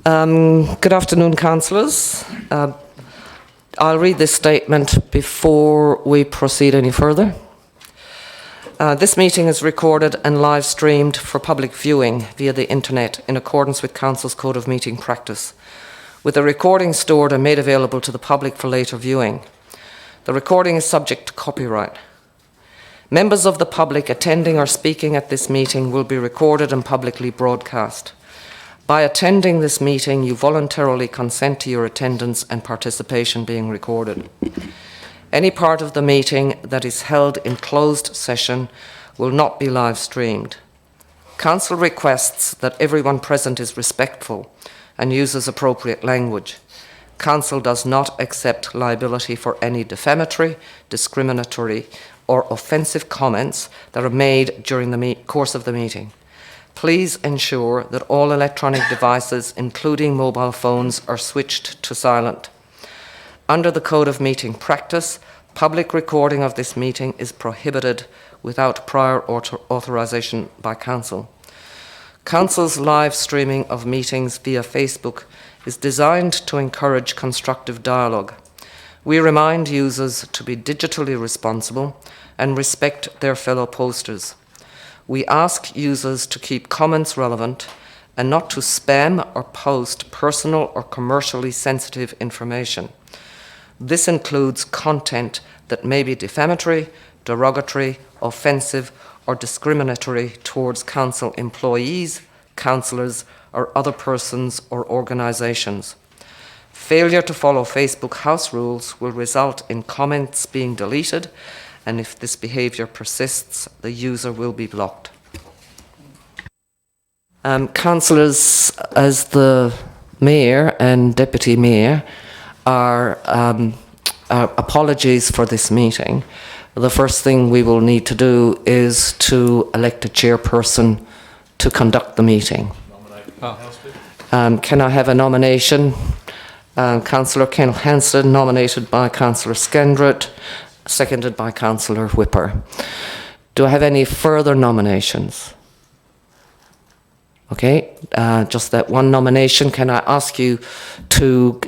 Good afternoon, councillors. I'll read this statement before we proceed any further. This meeting is recorded and live streamed for public viewing via the internet in accordance with Council's Code of Meeting Practice, with the recording stored and made available to the public for later viewing. The recording is subject to copyright. Members of the public attending or speaking at this meeting will be recorded and publicly broadcast. By attending this meeting, you voluntarily consent to your attendance and participation being recorded. Any part of the meeting that is held in closed session will not be live streamed. Council requests that everyone present is respectful and uses appropriate language. Council does not accept liability for any defamatory, discriminatory or offensive comments that are made during the course of the meeting. Please ensure that all electronic devices, including mobile phones, are switched to silent. Under the Code of Meeting Practice, public recording of this meeting is prohibited without prior authorisation by Council. Council's live streaming of meetings via Facebook is designed to encourage constructive dialogue. We remind users to be digitally responsible and respect their fellow posters. We ask users to keep comments relevant and not to spam or post personal or commercially sensitive information. This includes content that may be defamatory, derogatory, offensive, or discriminatory towards council employees, councillors, or other persons or organisations. Failure to follow Facebook house rules will result in comments being deleted, and if this behaviour persists, the user will be blocked. Councillors, as the Mayor and Deputy Mayor, are apologies for this meeting. The first thing we will need to do is to elect a chairperson to conduct the meeting. Can I have a nomination? Councillor Ken Hansen, nominated by Councillor Skendrett, seconded by Councillor Whipper. Do I have any further nominations? Okay, just that one nomination. Can I ask you to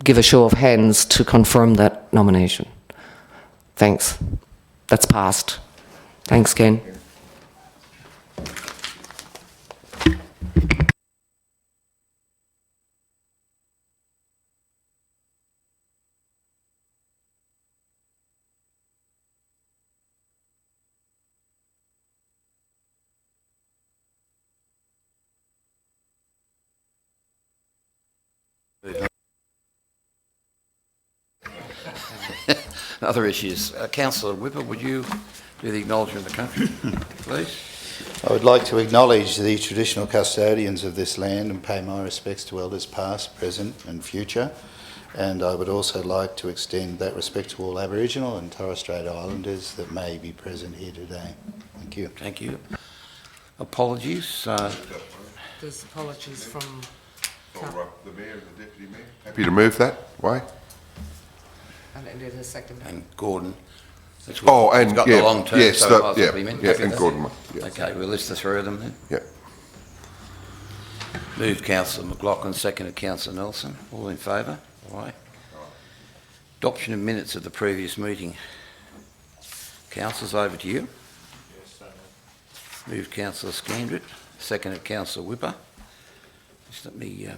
give a show of hands to confirm that nomination? Thanks. That's passed. Thanks, Ken. Other issues. Councillor Whipper, would you do the acknowledgement of the country, please? I would like to acknowledge the traditional custodians of this land and pay my respects to elders past, present and future. And I would also like to extend that respect to all Aboriginal and Torres Strait Islanders that may be present here today. Thank you. Thank you. Apologies. There's apologies from the Mayor and the Deputy Mayor. Happy to move that way. And second. And Gordon. And got the long term, yes, so and Gordon. Yeah. Okay, we'll list the three of them then. Yeah. Moved Councillor McLaughlin, seconded Councillor Nelson. All in favour? All right. Adoption of minutes of the previous meeting. Councillors, over to you. Yes, Moved Councillor Skendrett, seconded Councillor Whipper. Just let me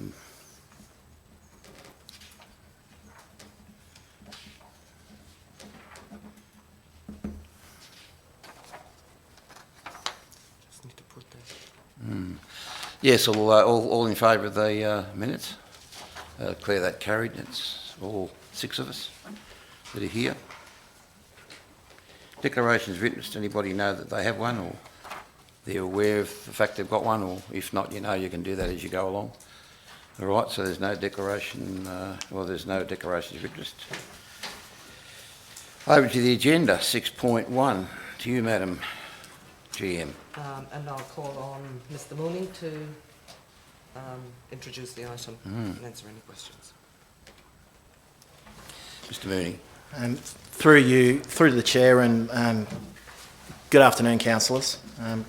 Yes, all in favour of the minutes? Declare that carried. It's all six of us that are here. Declarations of interest. Anybody know that they have one, or they're aware of the fact they've got one, or if not, you can do that as you go along. All right, so there's no declaration, there's no declarations of interest. Over to the agenda, 6.1. To you, Madam GM. And I'll call on Mr. Mooney to introduce the item and answer any questions. Mr. Mooney. Through the chair and Good afternoon, councillors.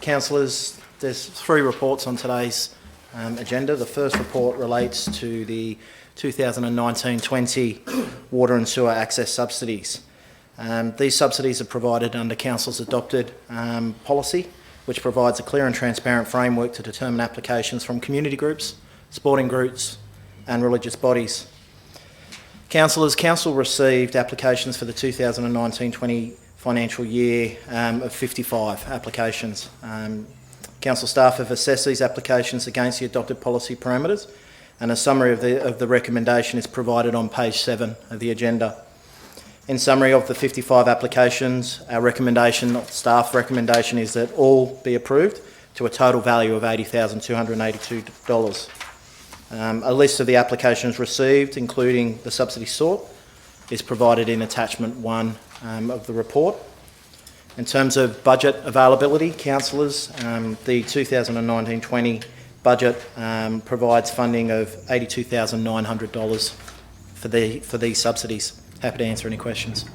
Councillors, there's 3 reports on today's agenda. The first report relates to the 2019-20 water and sewer access subsidies. These subsidies are provided under Council's adopted policy, which provides a clear and transparent framework to determine applications from community groups, sporting groups and religious bodies. Councillors, Council received applications for the 2019-20 financial year of 55 applications. Council staff have assessed these applications against the adopted policy parameters, and a summary of the recommendation is provided on page 7 of the agenda. In summary of the 55 applications, our recommendation, staff recommendation, is that all be approved to a total value of $80,282. A list of the applications received, including the subsidy sought, is provided in attachment 1 of the report. In terms of budget availability, councillors, the 2019-20 budget provides funding of $82,900 for these subsidies. Happy to answer any questions.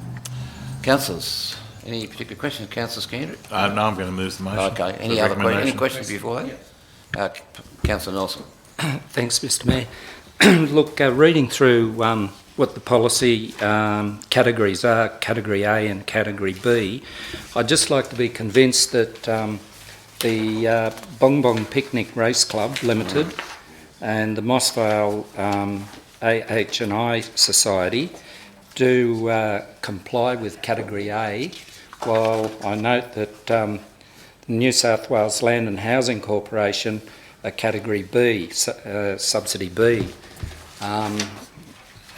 Councillors, any particular questions? Councillor Scandrett? No, I'm going to move the motion. Okay, any other any questions before that? Councillor Nelson? Thanks, Mr Mayor. Look, reading through what the policy categories are, Category A and Category B, I'd just like to be convinced that the Bong Bong Picnic Race Club Limited and the Mossvale AH&I Society do comply with Category A, while I note that the New South Wales Land and Housing Corporation are Category B, Subsidy B.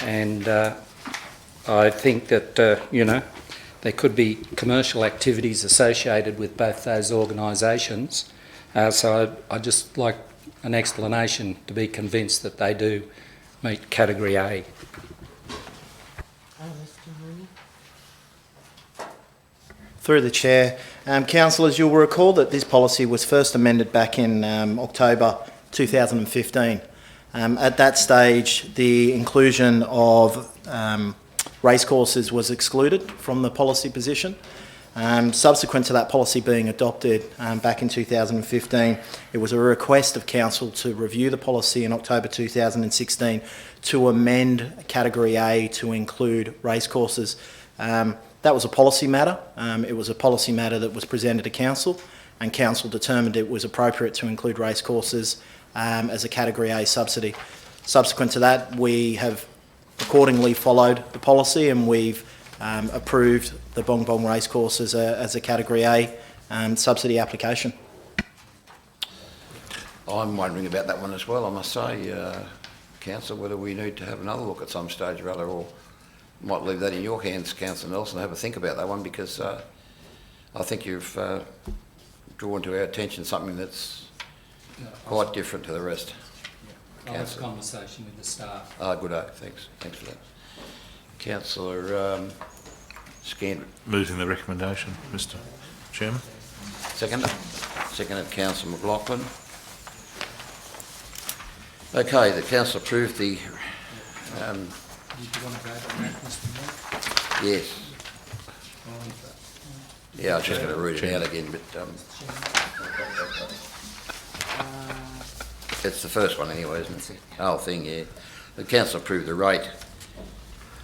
And I think that, there could be commercial activities associated with both those organisations. So I'd just like an explanation to be convinced that they do meet Category A. Through the Chair, councillors, you'll recall that this policy was first amended back in October 2015. At that stage, the inclusion of racecourses was excluded from the policy position. Subsequent to that policy being adopted back in 2015, it was a request of Council to review the policy in October 2016 to amend Category A to include racecourses. That was a policy matter. It was a policy matter that was presented to Council, and Council determined it was appropriate to include racecourses as a Category A subsidy. Subsequent to that, we have accordingly followed the policy, and we've approved the Bong Bong Racecourse as a Category A subsidy application. I'm wondering about that one as well, I must say, Council, whether we need to have another look at some stage or other, or might leave that in your hands, Councillor Nelson, have a think about that one, because I think you've drawn to our attention something that's quite different to the rest. I'll have a conversation with the staff. Good, thanks for that. Councillor Scandrett. Moving the recommendation, Mr Chairman. Seconded Councillor McLaughlin. Okay, the Council approved the... Do you want to vote on that, Mr Mayor? yes. Yeah, I was just going to read it out again, but it's the first one anyway, isn't it? The whole thing, yeah. The Council approved the rate,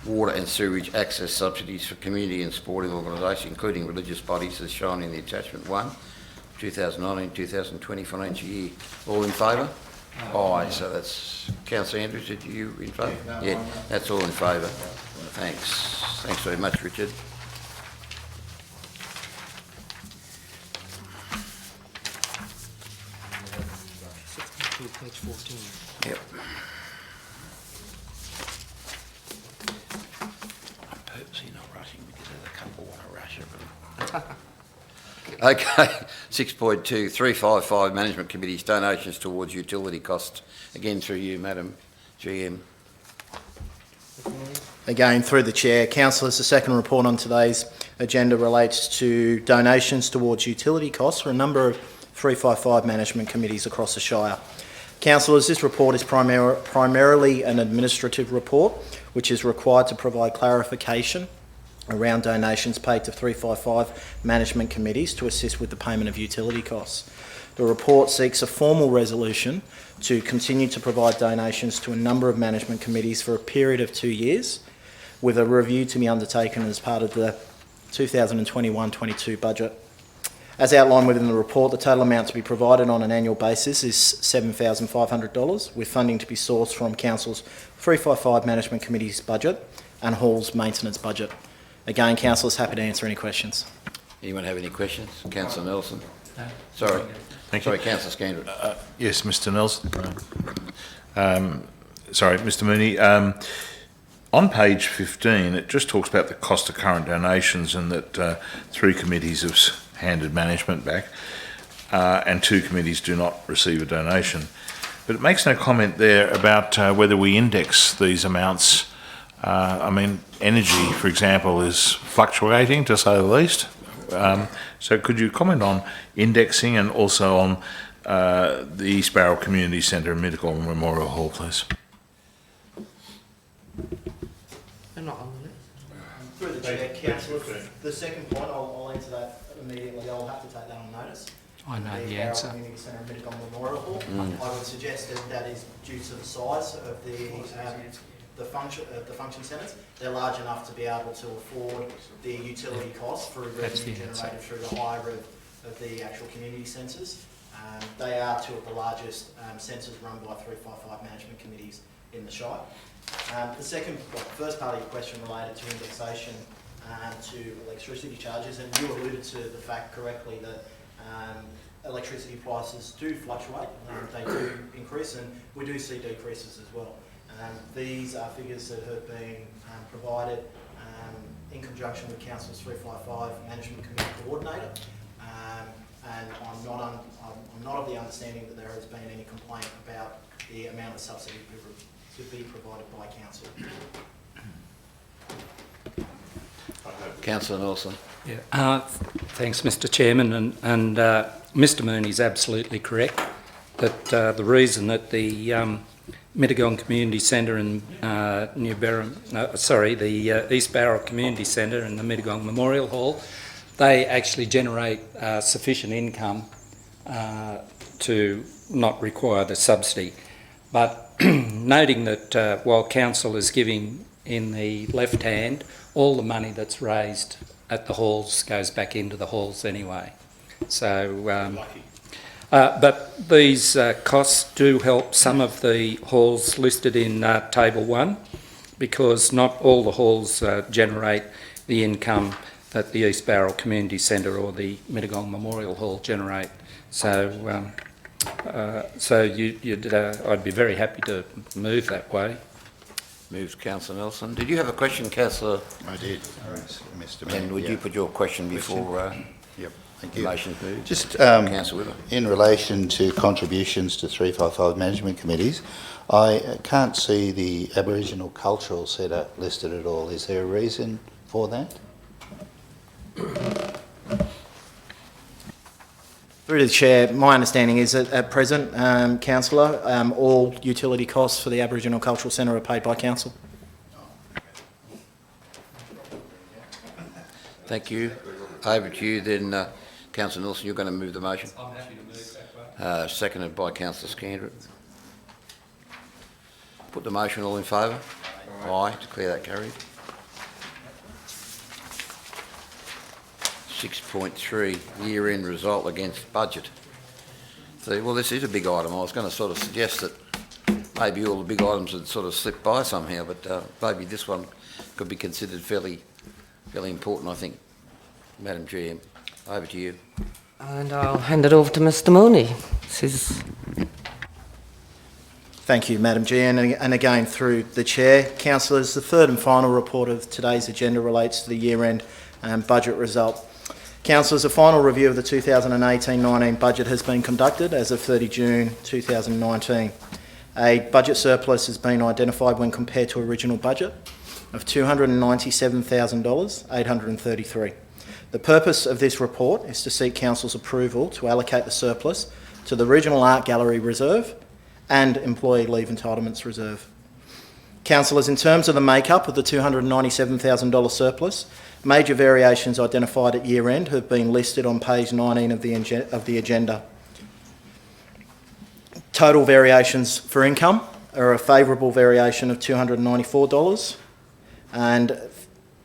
water and sewage access subsidies for community and sporting organisations, including religious bodies, as shown in the attachment 1, 2019-2020 financial year. All in favour? Aye, so that's... Councillor Andrews, did you in favour? Yeah, that's all in favour. Thanks. Thanks very much, Richard. Page 14. Yep. I'm purposely not rushing because there's a couple want to rush it. Okay, 6.2, 355 Management Committees, donations towards utility costs. Again, through you, Madam GM. Again, through the Chair, councillors, the second report on today's agenda relates to donations towards utility costs for a number of 355 management committees across the Shire. Councillors, this report is primarily an administrative report, which is required to provide clarification around donations paid to 355 management committees to assist with the payment of utility costs. The report seeks a formal resolution to continue to provide donations to a number of management committees for a period of 2 years, with a review to be undertaken as part of the 2021-22 budget. As outlined within the report, the total amount to be provided on an annual basis is $7,500, with funding to be sourced from Council's 355 Management Committee's budget and Hall's maintenance budget. Again, Council is happy to answer any questions. Anyone have any questions? Councillor Nelson? Sorry. Thank you. Sorry, Councillor Scandrett. Yes, Mr Nelson. Sorry, Mr Mooney. On page 15, it just talks about the cost of current donations and that 3 committees have handed management back and 2 committees do not receive a donation. But it makes no comment there about whether we index these amounts. I mean, energy, for example, is fluctuating, to say the least. So could you comment on indexing and also on the East Barrow Community Centre and Mittagong Memorial Hall, please? They're not on the list. Through the Chair, Councillor, the second point, I'll answer that immediately. I'll have to take that on notice. I know the Barrow answer. Community Centre and Mittagong Memorial Hall. I would suggest that that is due to the size of the function centres. They're large enough to be able to afford the utility costs for revenue generated through the hire of the actual community centres. They are 2 of the largest centres run by 355 management committees in the Shire. The first part of your question related to indexation to electricity charges, and you alluded to the fact correctly that electricity prices do fluctuate, they do increase, and we do see decreases as well. These are figures that have been provided in conjunction with Council's 355 Management Committee Coordinator, and I'm not of the understanding that there has been any complaint about the amount of subsidy to be provided by Council. Councillor Nelson. Yeah. Thanks, Mr Chairman, and Mr Mooney's absolutely correct that the reason that the Mittagong Community Centre and the East Barrow Community Centre and the Mittagong Memorial Hall, they actually generate sufficient income to not require the subsidy. But noting that while Council is giving in the left hand, all the money that's raised at the halls goes back into the halls anyway. So, but these costs do help some of the halls listed in Table 1, because not all the halls generate the income that the East Barrow Community Centre or the Mittagong Memorial Hall generate. So, I'd be very happy to move that way. Moves Councillor Nelson. Did you have a question, Councillor? I did, Mr Mayor. And would you put your question before Yep, thank the you. motion's moved? Just Councillor Wither. in relation to contributions to 355 management committees, I can't see the Aboriginal Cultural Centre listed at all. Is there a reason for that? Through to the Chair, my understanding is that at present, Councillor, all utility costs for the Aboriginal Cultural Centre are paid by Council. Thank you. Over to you then, Councillor Nelson. You're going to move the motion. I'm happy to move that way. Seconded by Councillor Scandrett. Put the motion. All in favour? Aye. Declare that carried. 6.3, year-end result against budget. So, well, this is a big item. I was going to sort of suggest that maybe all the big items had sort of slipped by somehow, but maybe this one could be considered fairly important, I think. Madam Chair, over to you. And I'll hand it over to Mr Mooney. Thank you, Madam Chair, and again through the Chair. Councillors, the third and final report of today's agenda relates to the year-end budget result. Councillors, a final review of the 2018-19 budget has been conducted as of 30 June 2019. A budget surplus has been identified when compared to original budget of $297,833. The purpose of this report is to seek Council's approval to allocate the surplus to the Regional Art Gallery Reserve and Employee Leave Entitlements Reserve. Councillors, in terms of the makeup of the $297,000 surplus, major variations identified at year end have been listed on page 19 of the agenda. Total variations for income are a favourable variation of $294, and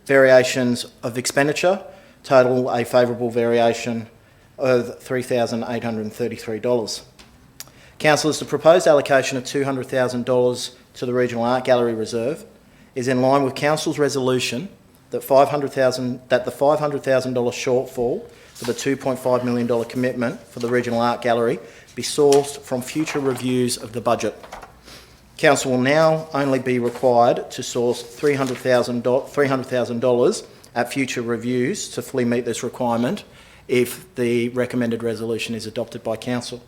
variations of expenditure total a favourable variation of $3,833. Councillors, the proposed allocation of $200,000 to the Regional Art Gallery Reserve is in line with Council's resolution that the $500,000 shortfall for the $2.5 million commitment for the Regional Art Gallery be sourced from future reviews of the budget. Council will now only be required to source $300,000 at future reviews to fully meet this requirement if the recommended resolution is adopted by Council.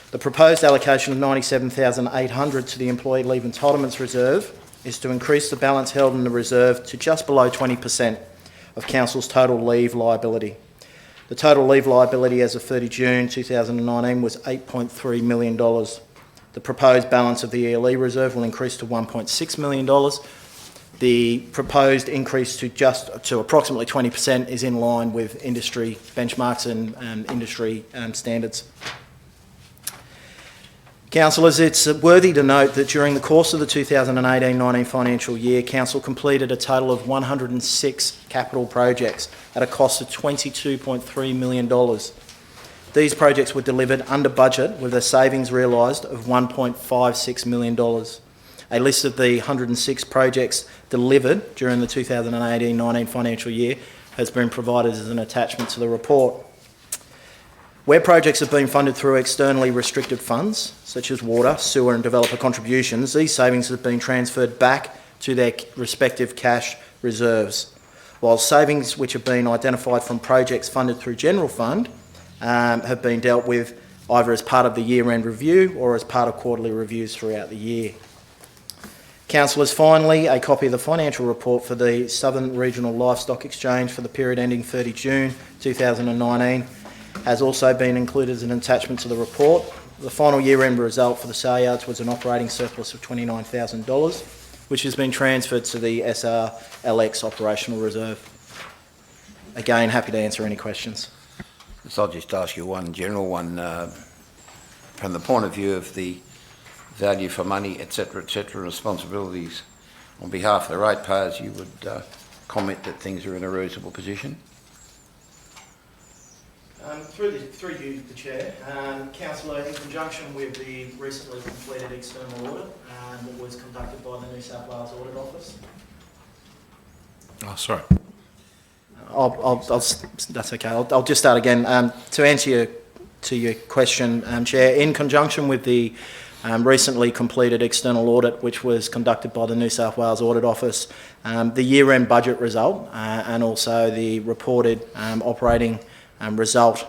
The proposed allocation of $97,800 to the Employee Leave Entitlements Reserve is to increase the balance held in the reserve to just below 20% of Council's total leave liability. The total leave liability as of 30 June 2019 was $8.3 million. The proposed balance of the ELE reserve will increase to $1.6 million. The proposed increase to approximately 20% is in line with industry benchmarks and industry standards. Councillors, it's worthy to note that during the course of the 2018-19 financial year, Council completed a total of 106 capital projects at a cost of $22.3 million. These projects were delivered under budget with a savings realised of $1.56 million. A list of the 106 projects delivered during the 2018-19 financial year has been provided as an attachment to the report. Where projects have been funded through externally restricted funds, such as water, sewer and developer contributions, these savings have been transferred back to their respective cash reserves, while savings which have been identified from projects funded through general fund have been dealt with either as part of the year-end review or as part of quarterly reviews throughout the year. Councillors, finally, a copy of the financial report for the Southern Regional Livestock Exchange for the period ending 30 June 2019 has also been included as an attachment to the report. The final year-end result for the sale yards was an operating surplus of $29,000, which has been transferred to the SRLX operational reserve. Again, happy to answer any questions. So I'll just ask you one general one. From the point of view of the value for money, etc., responsibilities, on behalf of the ratepayers, you would comment that things are in a reasonable position? Through you, the Chair, Councillor, in conjunction with the recently completed external audit that was conducted by the New South Wales Audit Office. Oh, sorry. That's okay. I'll just start again. To answer your question, Chair, in conjunction with the recently completed external audit, which was conducted by the New South Wales Audit Office, the year-end budget result and also the reported operating result,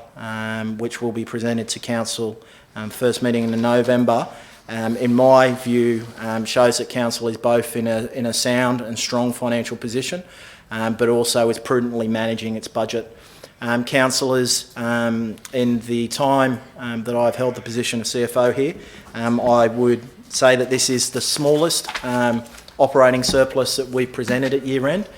which will be presented to Council first meeting in November, in my view, shows that Council is both in a sound and strong financial position, but also is prudently managing its budget. Councillors, in the time that I've held the position of CFO here, I would say that this is the smallest operating surplus that we presented at year end.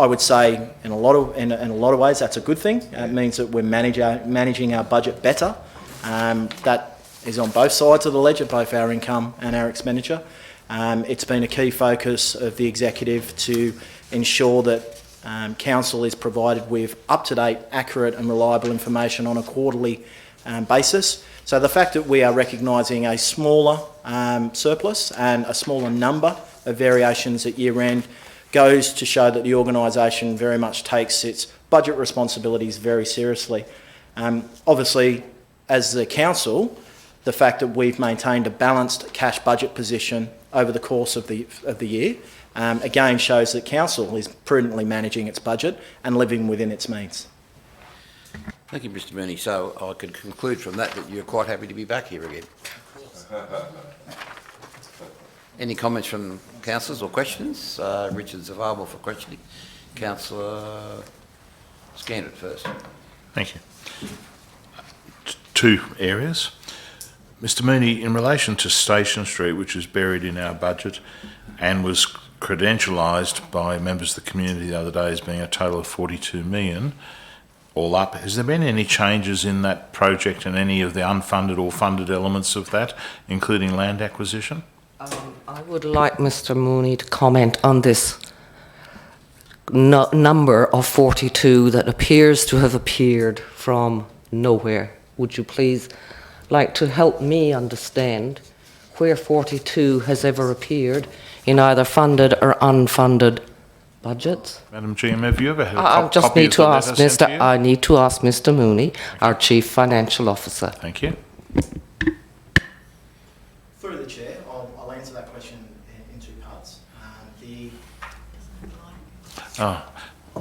I would say in a lot of ways that's a good thing. It means that we're managing our budget better. That is on both sides of the ledger, both our income and our expenditure. It's been a key focus of the executive to ensure that Council is provided with up-to-date, accurate and reliable information on a quarterly basis. So the fact that we are recognising a smaller surplus and a smaller number of variations at year end goes to show that the organisation very much takes its budget responsibilities very seriously. Obviously, as the Council, the fact that we've maintained a balanced cash budget position over the course of the year again shows that Council is prudently managing its budget and living within its means. Thank you, Mr. Mooney. So I could conclude from that you're quite happy to be back here again. Any comments from councillors or questions? Richard's available for questioning. Councillor Scandrett first. Thank you. Two areas. Mr Mooney, in relation to Station Street, which is buried in our budget and was credentialised by members of the community the other day as being a total of 42 million, all up, has there been any changes in that project and any of the unfunded or funded elements of that, including land acquisition? I would like Mr Mooney to comment on this number of 42 that appears to have appeared from nowhere. Would you please like to help me understand where 42 has ever appeared in either funded or unfunded budgets? Madam GM, have you ever had a I just copy need of to the ask letter sent to you? I need to ask Mr Mooney, our Chief Financial Officer. Thank you. Through the chair, I'll answer that question in two parts.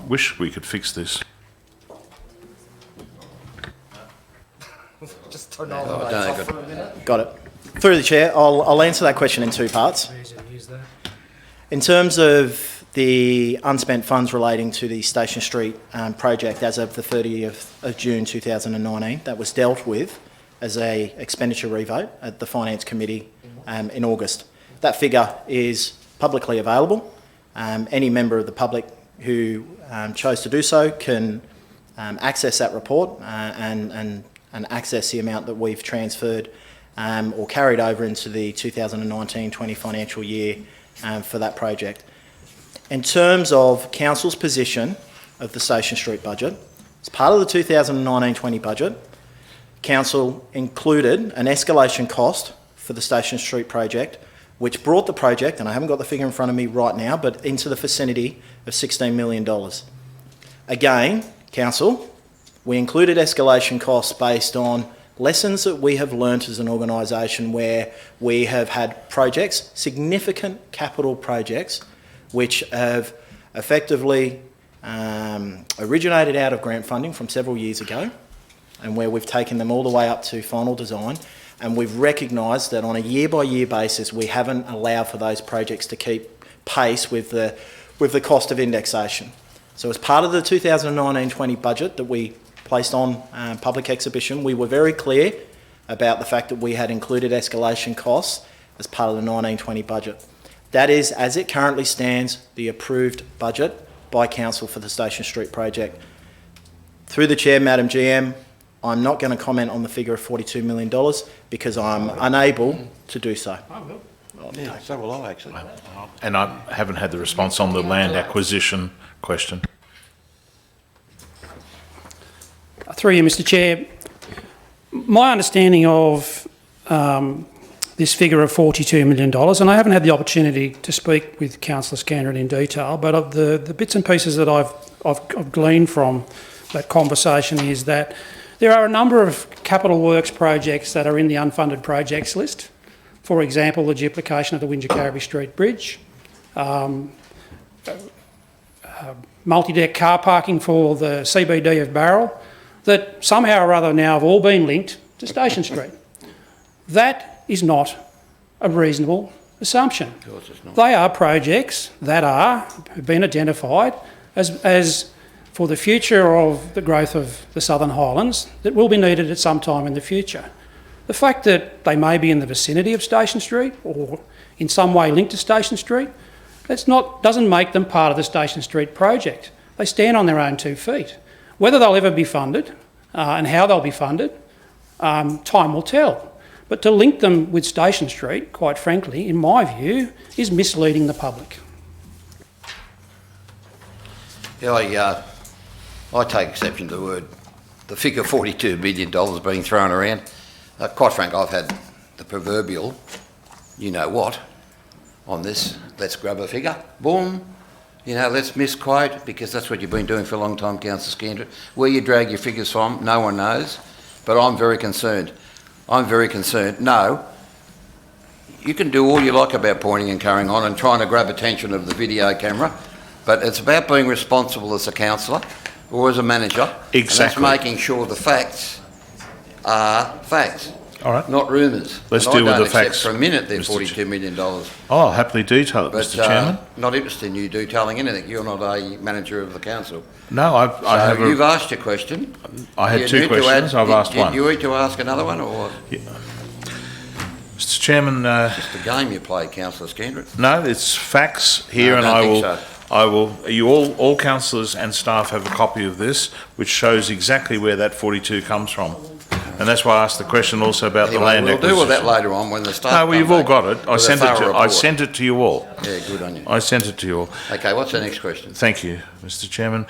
Wish we could fix this. Just turn I don't think for a minute. Got it. Through the chair, I'll answer that question in two parts. In terms of the unspent funds relating to the Station Street project as of the 30th of June 2019, that was dealt with as a expenditure revote at the Finance Committee in August. That figure is publicly available. Any member of the public who chose to do so can access that report and access the amount that we've transferred or carried over into the 2019-20 financial year for that project. In terms of Council's position of the Station Street budget, as part of the 2019-20 budget, Council included an escalation cost for the Station Street project, which brought the project, and I haven't got the figure in front of me right now, but into the vicinity of $16 million. Again, Council, we included escalation costs based on lessons that we have learnt as an organisation where we have had projects, significant capital projects, which have effectively originated out of grant funding from several years ago, and where we've taken them all the way up to final design, and we've recognised that on a year-by-year basis we haven't allowed for those projects to keep pace with the cost of indexation. So as part of the 2019-20 budget that we placed on public exhibition, we were very clear about the fact that we had included escalation costs as part of the 19-20 budget. That is, as it currently stands, the approved budget by Council for the Station Street project. Through the Chair, Madam GM, I'm not going to comment on the figure of $42 million because I'm unable to do so. Yeah, so will I, actually. And I haven't had the response on the land acquisition question. Through you, Mr Chair, my understanding of this figure of $42 million, and I haven't had the opportunity to speak with Councillor Scanlon in detail, but of the bits and pieces that I've gleaned from that conversation is that there are a number of capital works projects that are in the unfunded projects list. For example, the duplication of the Wingecarribee Street Bridge, multi-deck car parking for the CBD of Barrel, that somehow or other now have all been linked to Station Street. That is not a reasonable assumption. Of course it's not. They are projects that have been identified as for the future of the growth of the Southern Highlands that will be needed at some time in the future. The fact that they may be in the vicinity of Station Street or in some way linked to Station Street, doesn't make them part of the Station Street project. They stand on their own 2 feet. Whether they'll ever be funded and how they'll be funded, time will tell. But to link them with Station Street, quite frankly, in my view, is misleading the public. Yeah, I take exception to the figure $42 million being thrown around. Quite frankly, I've had the proverbial, you know what, on this. Let's grab a figure, boom. You know, let's misquote, because that's what you've been doing for a long time, Councillor Scandrett. Where you drag your figures from, no one knows, but I'm very concerned. I'm very concerned. No, you can do all you like about pointing and carrying on and trying to grab attention of the video camera, but it's about being responsible as a councillor or as a manager. Exactly. And that's making sure the facts are facts. All right. Not rumours. Let's And deal with I the don't accept facts, for a minute they're Mr. $42 million. Oh, I'll happily detail it, But Mr Chairman. not interested in you detailing anything. You're not a manager of the council. No, You've asked your question. I had You two need to questions. I've asked one. You need to ask another one, or Chairman, It's the game you play, councillor Skendron. no, it's facts here, No, and I I don't will. think so. I will. You all councillors and staff have a copy of this, which shows exactly where that 42 comes from, and that's why I asked the question also about the Anyway, land we'll acquisition. deal with that later on when the staff No, well, come you've all back got it. I with a sent it thorough to. I report. sent it to you all. Yeah, good on you. I sent it to you all. Okay, what's the next question? Thank you, Mr. Chairman.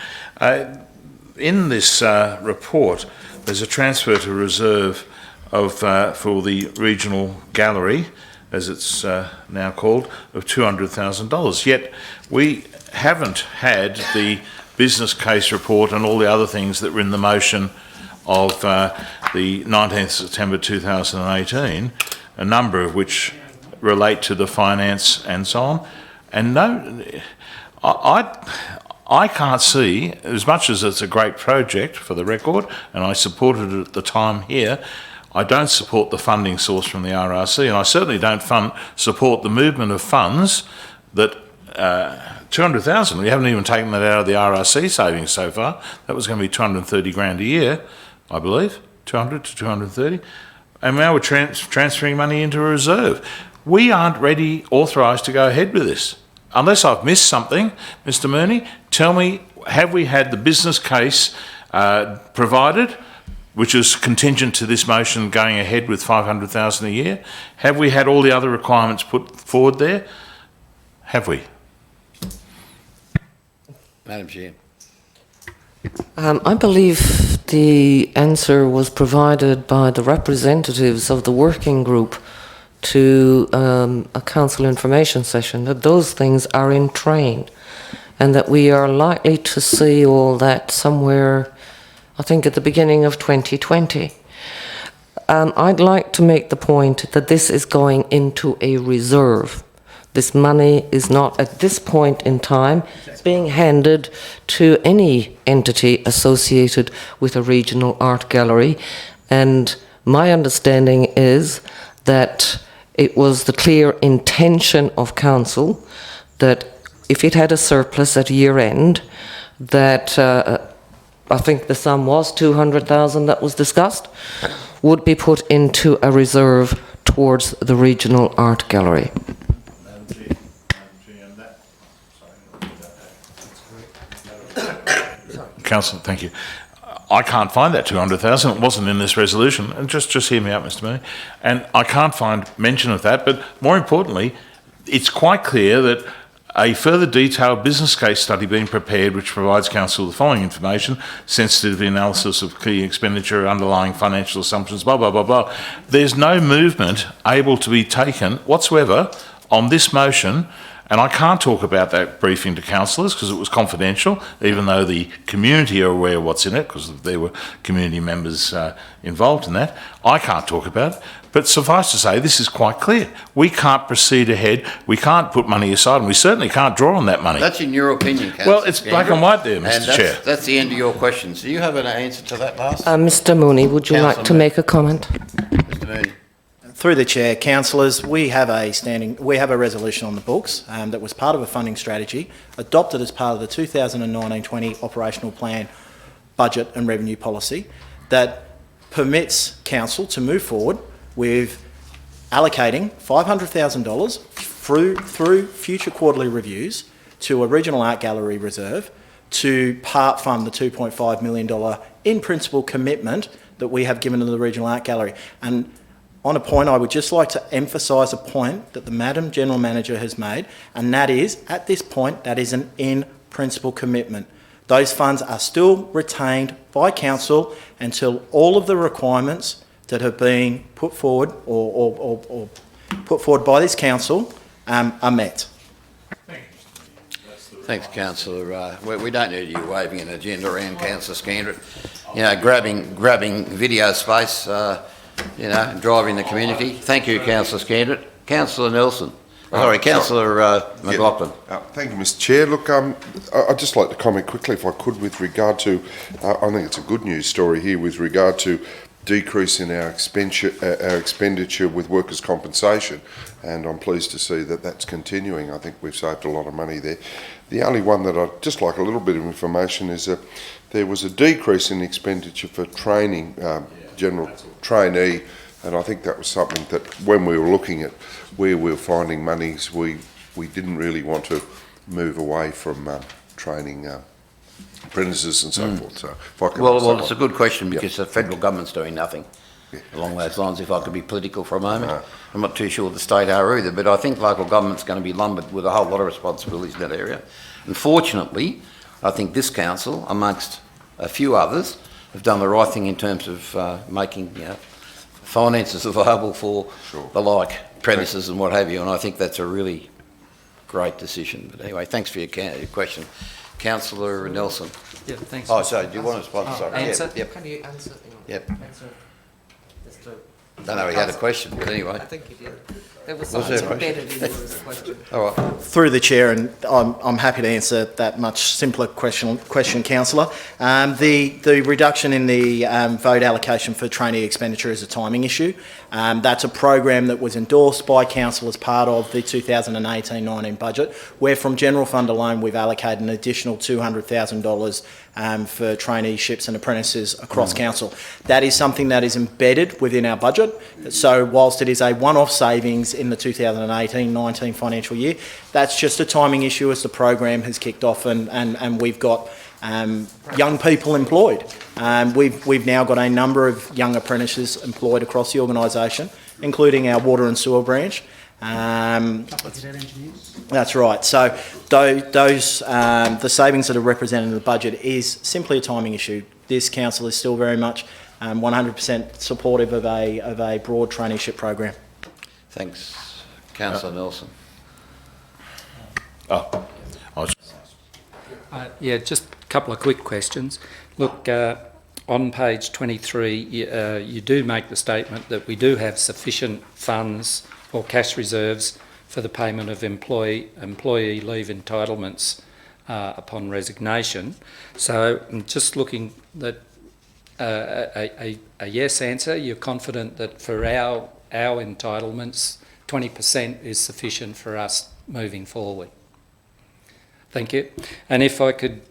In this report, there's a transfer to reserve of for the regional gallery, as it's now called, of $200,000. Yet we haven't had the business case report and all the other things that were in the motion of the 19th September 2018, a number of which relate to the finance and so on. And no, I can't see, as much as it's a great project for the record, and I supported it at the time here, I don't support the funding source from the RRC, and I certainly don't support the movement of funds that 200,000. We haven't even taken that out of the RRC savings so far. That was going to be 230 grand a year, I believe, 200 to 230. And now we're transferring money into a reserve. We aren't ready, authorised to go ahead with this. Unless I've missed something, Mr. Mooney, tell me, have we had the business case provided, which is contingent to this motion going ahead with 500,000 a year? Have we had all the other requirements put forward there? Have we? Madam Chair. I believe the answer was provided by the representatives of the working group to a council information session, that those things are in train and that we are likely to see all that somewhere, I think, at the beginning of 2020. I'd like to make the point that this is going into a reserve. This money is not, at this point in time, being handed to any entity associated with a regional art gallery. And my understanding is that it was the clear intention of council that if it had a surplus at year end, that I think the sum was 200,000 that was discussed, would be put into a reserve towards the regional art gallery. Councillor, thank you. I can't find that 200,000. It wasn't in this resolution. And just hear me out, Mr. Mooney. And I can't find mention of that. But more importantly, it's quite clear that a further detailed business case study being prepared, which provides council with the following information: sensitivity analysis of key expenditure, underlying financial assumptions, blah, blah, blah, blah. There's no movement able to be taken whatsoever on this motion. And I can't talk about that briefing to councillors because it was confidential, even though the community are aware of what's in it, because there were community members involved in that. I can't talk about it. But suffice to say, this is quite clear. We can't proceed ahead. We can't put money aside, and we certainly can't draw on that money. That's in your opinion, councillor. Well, it's black and white there, Mr. Chair. That's the end of your questions. Do you have an answer to that last? Mr. Mooney, would you like to Councillor make a comment? Mr. Mooney. Through the chair, councillors, we have a resolution on the books that was part of a funding strategy adopted as part of the 2019-20 operational plan, budget and revenue policy that permits council to move forward with allocating $500,000 through future quarterly reviews to a regional art gallery reserve to part fund the $2.5 million in principle commitment that we have given to the regional art gallery. And on a point, I would just like to emphasise a point that the Madam General Manager has made, and that is, at this point, that is an in-principle commitment. Those funds are still retained by Council until all of the requirements that have been put forward or put forward by this Council are met. Thanks, councillor. We don't need you waving an agenda around, councillor Skendron. You know, grabbing video space. You know, driving the community. Thank you, councillor Skendron. Councillor Nelson. Sorry, councillor McLaughlin. Thank you, Mr. Chair. Look, I'd just like to comment quickly, if I could, with regard to, I think it's a good news story here with regard to decrease in our expenditure with workers' compensation, and I'm pleased to see that that's continuing. I think we've saved a lot of money there. The only one that I'd just like a little bit of information is that there was a decrease in expenditure for training, general trainee And I think that was something that when we were looking at where we were finding monies, we didn't really want to move away from training apprentices and so forth. So if I could Well, it's a good question because the federal government's doing nothing along those lines. If I could be political for a moment, I'm not too sure the state are either, but I think local government's going to be lumbered with a whole lot of responsibilities in that area. Unfortunately, I think this council, amongst a few others, have done the right thing in terms of making finances available for the like apprentices and what have you, and I think that's a really great decision. But anyway, thanks for your question. Councillor Nelson. Yeah, thanks. Oh, sorry, do you want to sponsor? Sorry. Answer? Yep. Can you answer? Yep. Answer. Just Don't know, he had a question, but anyway. I think you did. There was Was something there, embedded in your question. All right. Through the chair, and I'm happy to answer that much simpler question, councillor. The reduction in the vote allocation for trainee expenditure is a timing issue. That's a program that was endorsed by council as part of the 2018-19 budget, where from general fund alone we've allocated an additional $200,000 for traineeships and apprentices across council. That is something that is embedded within our budget. So whilst it is a one-off savings in the 2018-19 financial year, that's just a timing issue as the program has kicked off and we've got young people employed. We've now got a number of young apprentices employed across the organisation, including our water and sewer branch. That's right. So those the savings that are represented in the budget is simply a timing issue. This council is still very much 100% supportive of a broad traineeship program. Thanks. Councillor Nelson. Yeah, just a couple of quick questions. Look, on page 23, you do make the statement that we do have sufficient funds or cash reserves for the payment of employee leave entitlements upon resignation. So I'm just looking at a yes answer. You're confident that for our entitlements, 20% is sufficient for us moving forward. Thank you. And if I could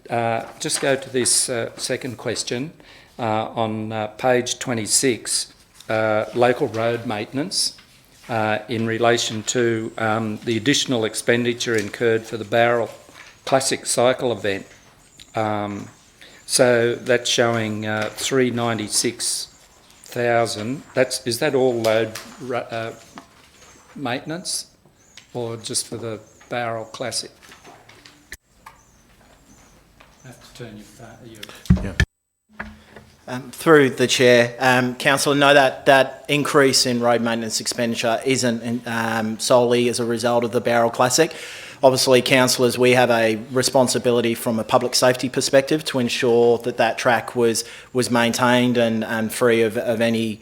just go to this second question on page 26, local road maintenance in relation to the additional expenditure incurred for the Barrel Classic Cycle event. So that's showing 396,000. Is that all load maintenance, or just for the Barrel Classic? I have to turn your Through the chair, councillor, no, that increase in road maintenance expenditure isn't solely as a result of the Barrel Classic. Obviously, councillors, we have a responsibility from a public safety perspective to ensure that track was maintained and free of any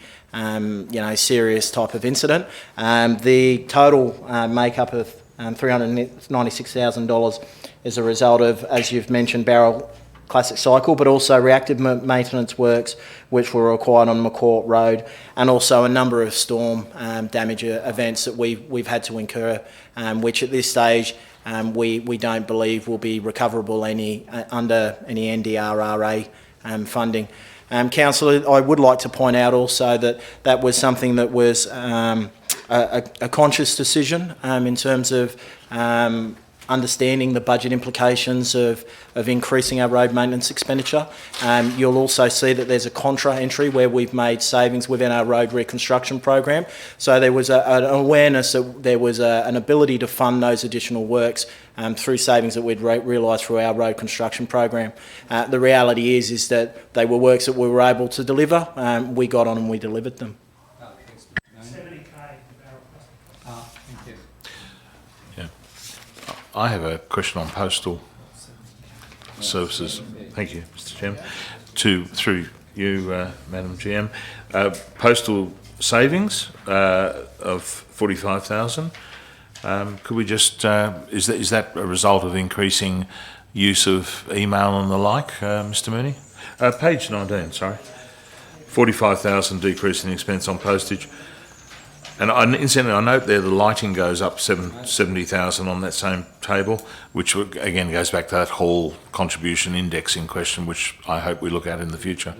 serious type of incident. The total makeup of $396,000 is a result of, as you've mentioned, Barrel Classic Cycle, but also reactive maintenance works which were required on McCourt Road, and also a number of storm damage events that we've had to incur, which at this stage we don't believe will be recoverable under any NDRRA funding. Councillor, I would like to point out also that was something that was a conscious decision in terms of understanding the budget implications of increasing our road maintenance expenditure. You'll also see that there's a contra entry where we've made savings within our road reconstruction program. So there was an awareness that there was an ability to fund those additional works through savings that we'd realised through our road construction program. The reality is that they were works that we were able to deliver. We got on and we delivered them. I have a question on postal services. Thank you, Mr. Chairman. Through you, Madam GM. Postal savings of 45,000. Could we just, is that a result of increasing use of email and the like, Mr. Mooney? Page 19, sorry. 45,000 decrease in expense on postage. And incidentally, I note there the lighting goes up 70,000 on that same table, which again goes back to that whole contribution indexing question, which I hope we look at in the future.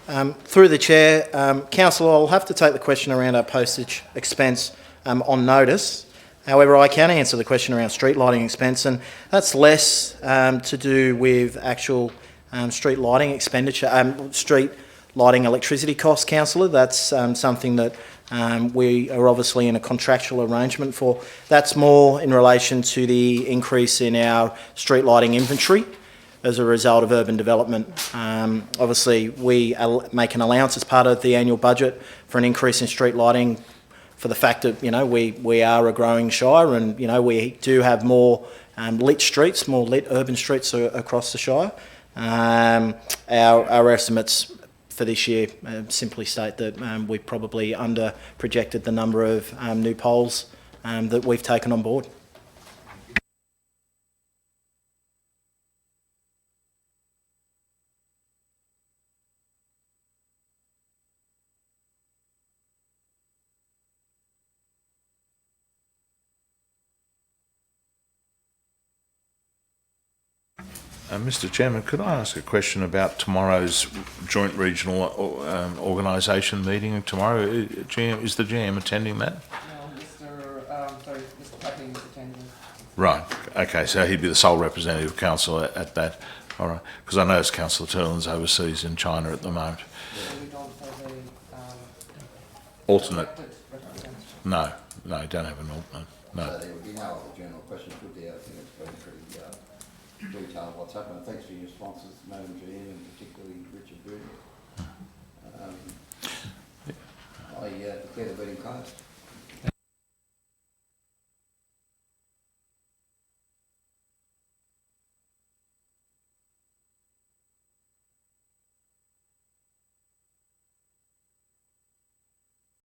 Through the chair, councillor, I'll have to take the question around our postage expense on notice. However, I can answer the question around street lighting expense, and that's less to do with actual street lighting expenditure, street lighting electricity costs, councillor. That's something that we are obviously in a contractual arrangement for. That's more in relation to the increase in our street lighting inventory as a result of urban development. Obviously, we make an allowance as part of the annual budget for an increase in street lighting for the fact that, we are a growing shire, and, we do have more lit streets, more lit urban streets across the shire. Our estimates for this year simply state that we probably under-projected the number of new poles that we've taken on board. Mr Chairman, could I ask a question about tomorrow's joint regional organisation meeting tomorrow? Is the GM attending that? No, Mr. Packing is attending. Right, okay, so he'd be the sole representative of council at that. All right, because I notice Councillor Turlin's overseas in China at the moment. We don't have Alternate? a No, you don't have an alternate, no. So there would be no other general questions, would there? I think it's been pretty detailed what's happened. Thanks for your responses, Madam GM, and particularly Richard Booth. I declare the meeting closed.